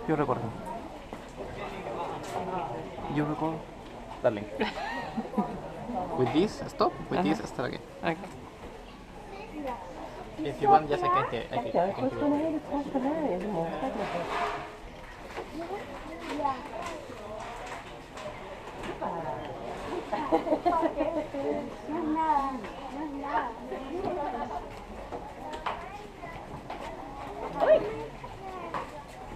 You're recording. You record, darling. With this, stop. With this, start again. Okay. If you want, just I can hear. Kijk, ja, ik was gewoon de hele tijd van haar in de mond. Kijk maar eens.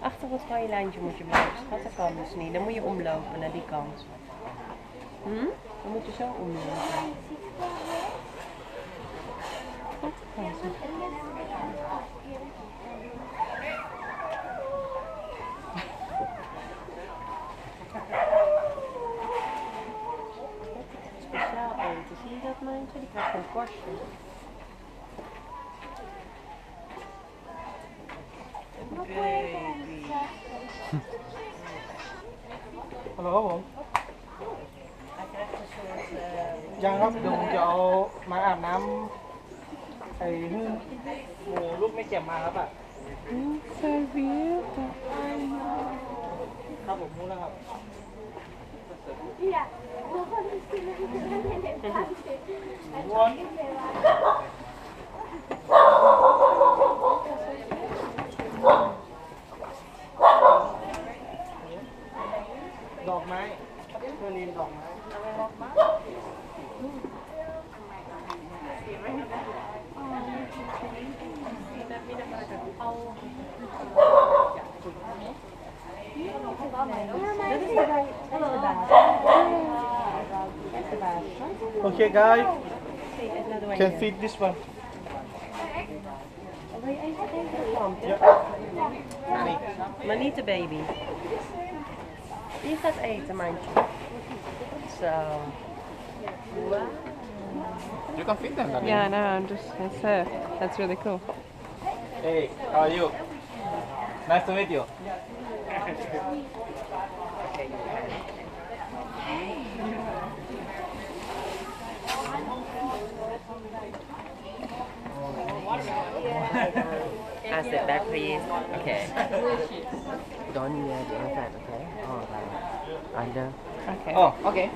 Achter het rode lijntje moet je blijven. Schat, dat kan dus niet. Dan moet je omlopen naar die kant. Dan moet je zo omlopen. Goed, gaan ze. Speciaal eten. Zie je dat, Mijntje? Die krijgt een korstje. Baby. Hallo, Ron. Hij krijgt een soort... ยังครับเดี๋ยวผมจะเอาไม้อาบน้ำใส่หมูลูกไม่เจ็บมาครับอ่ะ Serviette. ครับผมรู้แล้วครับ Mira, no conozco el elefante. วน ดอกไม้เพื่อนีนดอกไม้ Okay guys, can feed this one. Maar niet de baby. Die gaat eten, Mandje. Zo. You can feed them, darling. Yeah, no, I'm just, it's her. That's really cool. Hey, how are you? Nice to meet you. I sit back, please. Okay. Don't near the elephant, okay? Oh, like under. Okay. Oh, okay.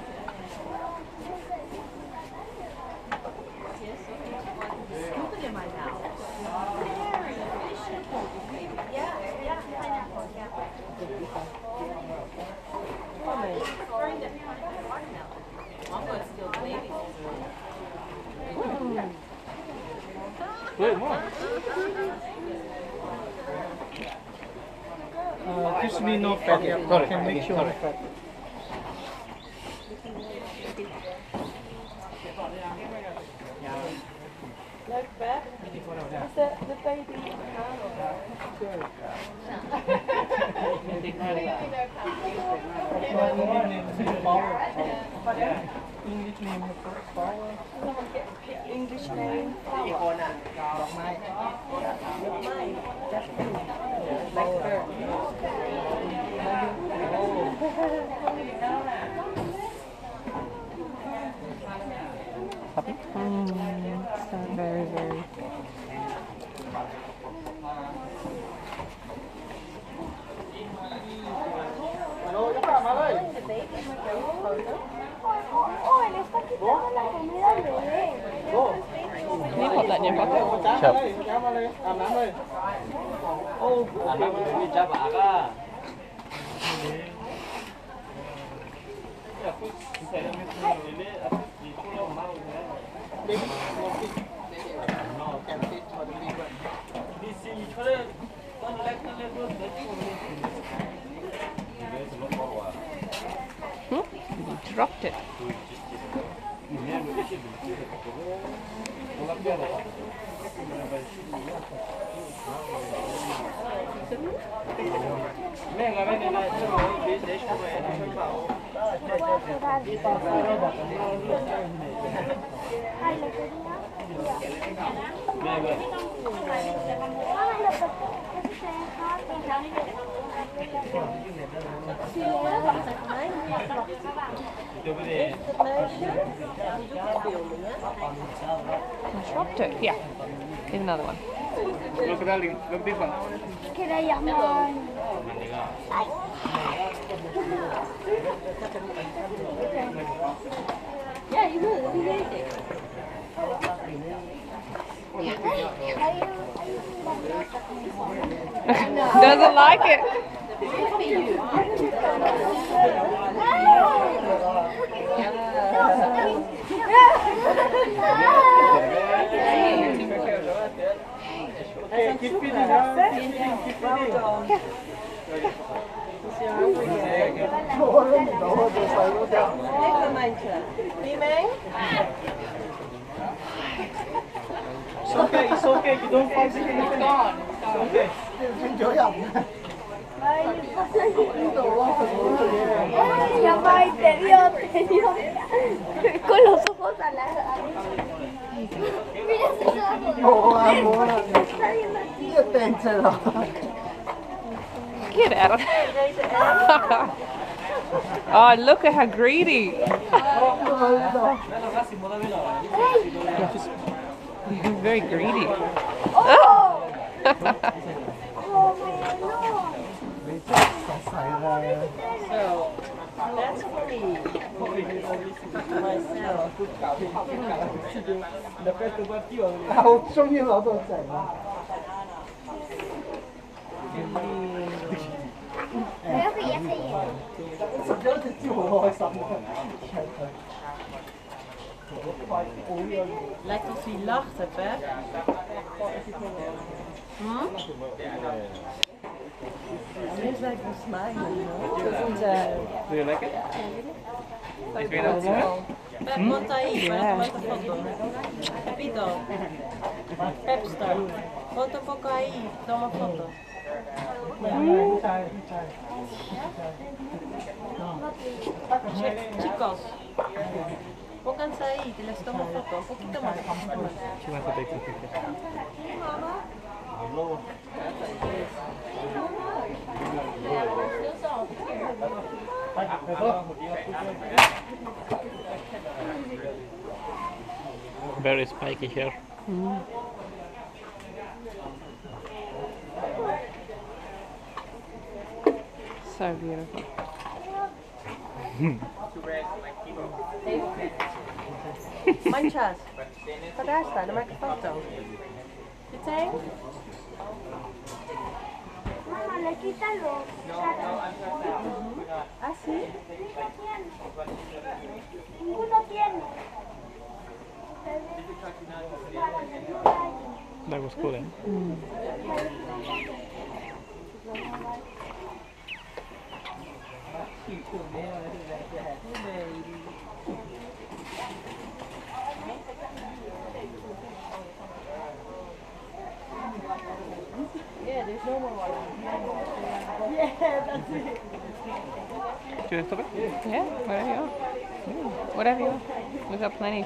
Wait, more. This me no fat. Okay, Yeah, sorry, can make okay, sure sorry. no fat. Leuk, Beb. Is de baby English name power. English name? ดอกไม้ Like her. Happy? So very, very. Hello, các bạn vào đây. Oh, le está quitando la comida al bebé. Go. Can you put that in your pocket? จ้ามาเลยจ้ามาเลยอาบน้ำเลยโอ้อาบน้ำเลยจ้าบ่าก็You dropped it. Ay, le quería. You dropped it. Yeah. Here's another one. Look, darling, look this one. Que le llaman Yeah, you will. You ate it. Doesn't like it. Hey, keep feeding her. Keep feeding. Lekker mandje. Wil je mee? It's okay. You don't fight it. It's gone. It's okay. Ya va, y te dio. Con los ojos a la. Mira esos ojos. Oh, amor. Está bien aquí. Get out. Oh, look at her greedy. You're very greedy. Oh, So, that's for me. Myself. 好中意攞到整啊！ creo que ya se llenó. 食咗隻蕉好開心啊！ Lijkt alsof hij lacht, hè? Hm? He's like a smiling, Do you like it? It's very nice. Pep, ponte ahí, para tomarte foto. Pepito. Pepstar. Ponte un poco ahí, toma foto. Chicos, pónganse ahí, que les tomo foto. Un poquito más. She wants to take some pictures. Very spiky hair. So beautiful. Manchas. Ga daar staan, dan maak ik een foto. Meteen? Mamá, le quita los. Ah, sí? Ninguno tiene. That was cool, eh? Yeah, there's no more water. Yeah, that's it. Do you stop it? Yeah, whatever you want. Yeah, whatever you want. We've got plenty.